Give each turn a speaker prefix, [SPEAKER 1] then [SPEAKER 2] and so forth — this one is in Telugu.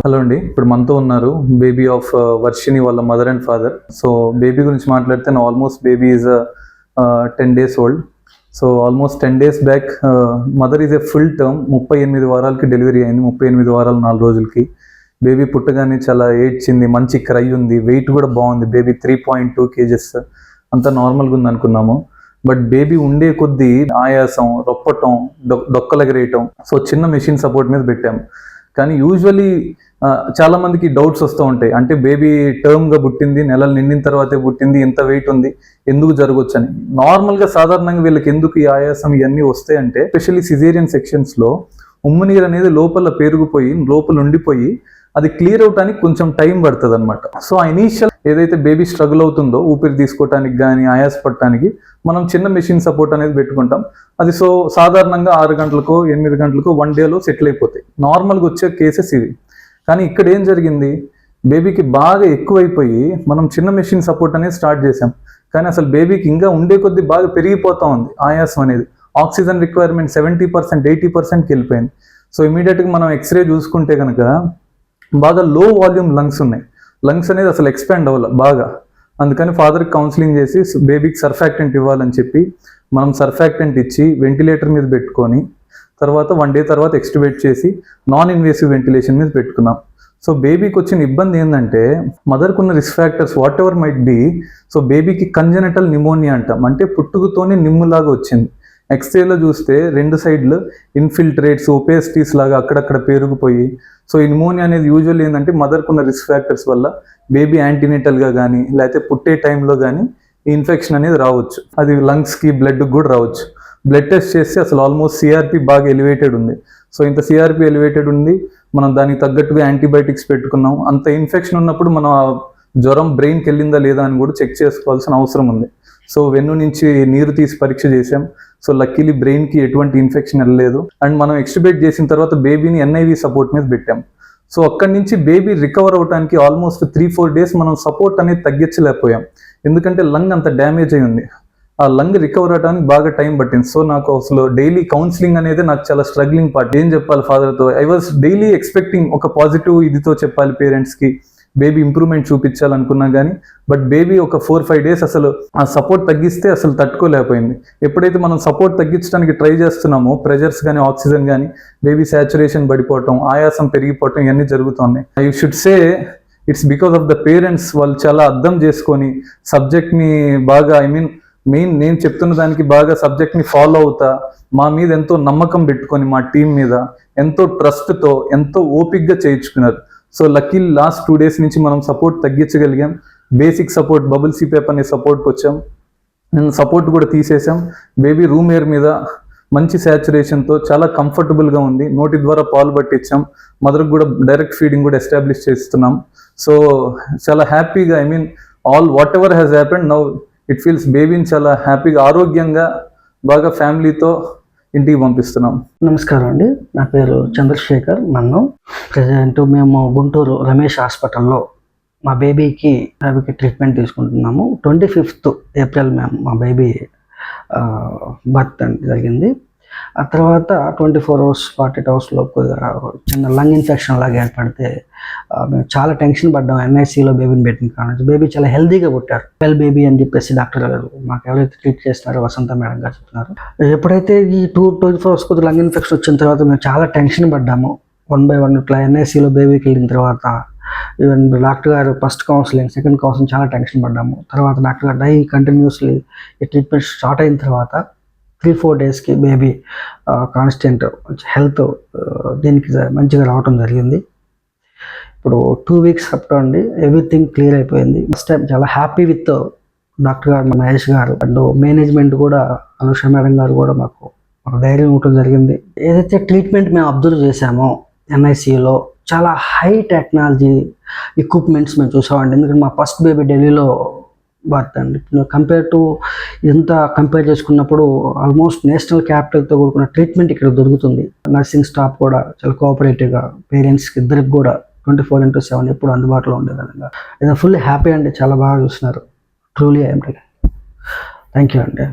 [SPEAKER 1] హలో అండి, ఇప్పుడు మనతో ఉన్నారు బేబీ ఆఫ్ వర్షిని వాళ్ళ mother and father. So baby గురించి మాట్లాడితే almost baby is 10 days old. So almost 10 days back mother is a full term. 38 వారాలకి డెలివరీ అయింది. 38 వారాలు 4 రోజులకి బేబీ పుట్టగానే చాలా ఏడ్చింది, మంచి క్రై ఉంది, వెయిట్ కూడా బాగుంది. బేబీ 3.2 kgs అంతా నార్మల్గా ఉంది అనుకున్నాము. బట్ బేబీ ఉండే కొద్దీ ఆయాసం, రొప్పటం, డొక్కలెగరేయటం. సో చిన్న మెషిన్ సపోర్ట్ మీద పెట్టాము. కానీ యూజువలీ చాలా మందికి డౌట్స్ వస్తూ ఉంటాయి. అంటే బేబీ టర్మ్గా పుట్టింది, నెలలు నిండిన తర్వాతే పుట్టింది, ఇంత వెయిట్ ఉంది, ఎందుకు జరగవచ్చు అని. నార్మల్గా సాధారణంగా వీళ్ళకి ఎందుకు ఈ ఆయాసం ఇవన్నీ వస్తాయంటే, ఎస్పెషల్లీ సిజేరియన్ సెక్షన్స్లో ఉమ్మనీరు అనేది లోపల పెరిగిపోయి లోపల ఉండిపోయి అది క్లియర్ అవటానికి కొంచెం టైం పడుతుంది అనమాట. సో ఆ ఇనీషియల్ ఏదైతే బేబీ స్ట్రగుల్ అవుతుందో ఊపిరి తీసుకోవటానికి కానీ ఆయాసపడటానికి మనం చిన్న మెషిన్ సపోర్ట్ అనేది పెట్టుకుంటాం. అది సో సాధారణంగా 6 గంటలకో 8 గంటలకో 1 dayలో సెటిల్ అయిపోతాయి. నార్మల్గా వచ్చే కేసెస్ ఇవి. కానీ ఇక్కడ ఏం జరిగింది, బేబీకి బాగా ఎక్కువైపోయి మనం చిన్న మెషిన్ సపోర్ట్ అనేది స్టార్ట్ చేసాం. కానీ అసలు బేబీకి ఇంకా ఉండే కొద్దీ బాగా పెరిగిపోతూ ఉంది ఆయాసం అనేది. ఆక్సిజన్ రిక్వైర్మెంట్ 70%, 80%కి వెళ్ళిపోయింది. సో ఇమీడియట్గా మనం ఎక్స్రే చూసుకుంటే కనుక బాగా లో వాల్యూమ్ లంగ్స్ ఉన్నాయి. లంగ్స్ అనేది అసలు ఎక్స్పాండ్ అవ్వాలి బాగా. అందుకని ఫాదర్కి కౌన్సిలింగ్ చేసి బేబీకి సర్ఫాక్టెంట్ ఇవ్వాలని చెప్పి మనం సర్ఫాక్టెంట్ ఇచ్చి వెంటిలేటర్ మీద పెట్టుకొని తర్వాత 1 day తర్వాత ఎక్స్ట్యూబేట్ చేసి నాన్ ఇన్వేసివ్ వెంటిలేషన్ మీద పెట్టుకున్నాం. సో బేబీకి వచ్చిన ఇబ్బంది ఏంటంటే, మదర్కు ఉన్న risk factors whatever might be. So బేబీకి కంజెనిటల్ నిమోనియా అంటాం, అంటే పుట్టుకతోనే నిమ్ములాగా వచ్చింది. ఎక్స్రేలో చూస్తే 2 సైడ్లు ఇన్ఫిల్ట్రేట్స్, ఒపేసిటీస్ లాగా అక్కడక్కడ పేరుకుపోయి. సో ఈ నిమోనియా అనేది యూజువల్ ఏంటంటే మదర్కు ఉన్న రిస్క్ ఫ్యాక్టర్స్ వల్ల బేబీ యాంటీనేటల్గా కానీ లేకపోతే పుట్టే టైంలో కానీ ఈ ఇన్ఫెక్షన్ అనేది రావచ్చు. అది లంగ్స్కి, బ్లడ్కి కూడా రావచ్చు. బ్లడ్ టెస్ట్ చేస్తే అసలు ఆల్మోస్ట్ సిఆర్పి బాగా ఎలివేటెడ్ ఉంది. సో ఇంత సిఆర్పి ఎలివేటెడ్ ఉంది, మనం దానికి తగ్గట్టుగా యాంటీబయాటిక్స్ పెట్టుకున్నాం. అంత ఇన్ఫెక్షన్ ఉన్నప్పుడు మనం జ్వరం బ్రెయిన్కి వెళ్ళిందా లేదా అని కూడా చెక్ చేసుకోవాల్సిన అవసరం ఉంది. సో వెన్ను నుంచి నీరు తీసి పరీక్ష చేసాం. సో లక్కీలీ బ్రెయిన్కి ఎటువంటి ఇన్ఫెక్షన్ వెళ్ళలేదు. అండ్ మనం ఎక్స్ట్యూబేట్ చేసిన తర్వాత బేబీని ఎన్ఐవి సపోర్ట్ మీద పెట్టాం. సో అక్కడి నుంచి బేబీ రికవర్ అవడానికి ఆల్మోస్ట్ 3-4 days మనం సపోర్ట్ అనేది తగ్గించలేకపోయాం. ఎందుకంటే లంగ్ అంత డ్యామేజ్ అయి ఉంది. ఆ లంగ్ రికవర్ అవడానికి బాగా టైం పట్టింది. సో నాకు అసలు డైలీ కౌన్సిలింగ్ అనేది నాకు చాలా స్ట్రగ్లింగ్ పార్ట్. ఏం చెప్పాలి ఫాదర్తో, ఐ వాజ్ డైలీ ఎక్స్పెక్టింగ్ ఒక పాజిటివ్ ఇదితో చెప్పాలి పేరెంట్స్కి, బేబీ ఇంప్రూవ్మెంట్ చూపించాలనుకున్నా కానీ. బట్ బేబీ ఒక 4-5 days అసలు ఆ సపోర్ట్ తగ్గిస్తే అసలు తట్టుకోలేకపోయింది. ఎప్పుడైతే మనం సపోర్ట్ తగ్గించడానికి ట్రై చేస్తున్నామో ప్రెజర్స్ కానీ ఆక్సిజన్ కానీ బేబీ సాచురేషన్ పడిపోవటం, ఆయాసం పెరిగిపోవటం ఇవన్నీ జరుగుతున్నాయి. I should say it's because of the parents. వాళ్ళు చాలా అర్థం చేసుకొని సబ్జెక్ట్ని బాగా మెయిన్ నేను చెప్తున్న దానికి బాగా సబ్జెక్ట్ని ఫాలో అవుతా, మా మీద ఎంతో నమ్మకం పెట్టుకొని మా టీం మీద ఎంతో ట్రస్ట్తో ఎంతో ఓపిక్గా చేయించుకున్నారు. సో లక్కీ లాస్ట్ 2 days నుంచి మనం సపోర్ట్ తగ్గించగలిగాం. బేసిక్ సపోర్ట్ బబుల్ సిపేప్ అనే సపోర్ట్కి వచ్చాం. నేను సపోర్ట్ కూడా తీసేసాం. బేబీ రూమ్ ఎయిర్ మీద మంచి సాచురేషన్తో చాలా కంఫర్టబుల్గా ఉంది. నోటి ద్వారా పాలు పట్టించాం. మదర్కి కూడా డైరెక్ట్ ఫీడింగ్ కూడా ఎస్టాబ్లిష్ చేస్తున్నాం. సో చాలా హ్యాపీగా all what ever has happened now it feels బేబీని చాలా హ్యాపీగా ఆరోగ్యంగా బాగా ఫ్యామిలీతో ఇంటికి పంపిస్తున్నాం.
[SPEAKER 2] నమస్కారం అండి, నా పేరు చంద్రశేఖర్. ప్రజెంట్ మేము గుంటూరు రమేష్ హాస్పిటల్లో మా బేబీకి ట్రీట్మెంట్ తీసుకుంటున్నాము. 25th April మేము మా బేబీ బర్త్ జరిగింది. ఆ తర్వాత 24 hours 48 hours లోపు చిన్న లంగ్ ఇన్ఫెక్షన్ లాగా ఏర్పడితే మేము చాలా టెన్షన్ పడ్డాం. ఎన్ఐసిలో బేబీని పెట్టిన కారణం బేబీ చాలా హెల్తీగా పుట్టారు. వెల్ బేబీ అని చెప్పేసి డాక్టర్ గారు మాకు ఎవరైతే ట్రీట్ చేస్తున్నారో వసంత మేడం గారు చెప్తున్నారు. ఎప్పుడైతే ఈ 24 hours కొద్ది లంగ్ ఇన్ఫెక్షన్ వచ్చిన తర్వాత మేము చాలా టెన్షన్ పడ్డాము. 1 by 1 ఇట్లా ఎన్ఐసిలో బేబీకి వెళ్ళిన తర్వాత ఈవెన్ డాక్టర్ గారు ఫస్ట్ కౌన్సిలింగ్, సెకండ్ కౌన్సిలింగ్ చాలా టెన్షన్ పడ్డాము. తర్వాత డాక్టర్ గారు డై కంటిన్యూస్లీ ఈ ట్రీట్మెంట్ స్టార్ట్ అయిన తర్వాత 3-4 daysకి బేబీ కాన్స్టెంట్ హెల్త్ దీనికి మంచిగా రావటం జరిగింది. ఇప్పుడు 2 weeks అప్ అండి, ఎవ్రీథింగ్ క్లియర్ అయిపోయింది. ఫస్ట్ టైం చాలా హ్యాపీ విత్ డాక్టర్ గారు, మహేష్ గారు అండ్ మేనేజ్మెంట్ కూడా, అనుష మేడం గారు కూడా మాకు ధైర్యం ఇవ్వటం జరిగింది. ఏదైతే ట్రీట్మెంట్ మేము అబ్జర్వ్ చేసామో ఎన్ఐసిలో చాలా హై టెక్నాలజీ ఎక్విప్మెంట్స్ మేము చూసామండి. ఎందుకంటే మా ఫస్ట్ బేబీ ఢిల్లీలో బర్త్ అండి. కంపేర్ చేసుకున్నప్పుడు ఆల్మోస్ట్ నేషనల్ క్యాపిటల్తో కూడుకున్న ట్రీట్మెంట్ ఇక్కడ దొరుకుతుంది. నర్సింగ్ స్టాఫ్ కూడా చాలా కోఆపరేటివ్గా, పేరెంట్స్కి ఇద్దరికి కూడా 24/7 ఎప్పుడు అందుబాటులో ఉండే విధంగా ఏదో ఫుల్ హ్యాపీ అండి. చాలా బాగా చూస్తున్నారు. ట్రూలీ ఐఎమ్ థ్యాంక్ యూ అండి.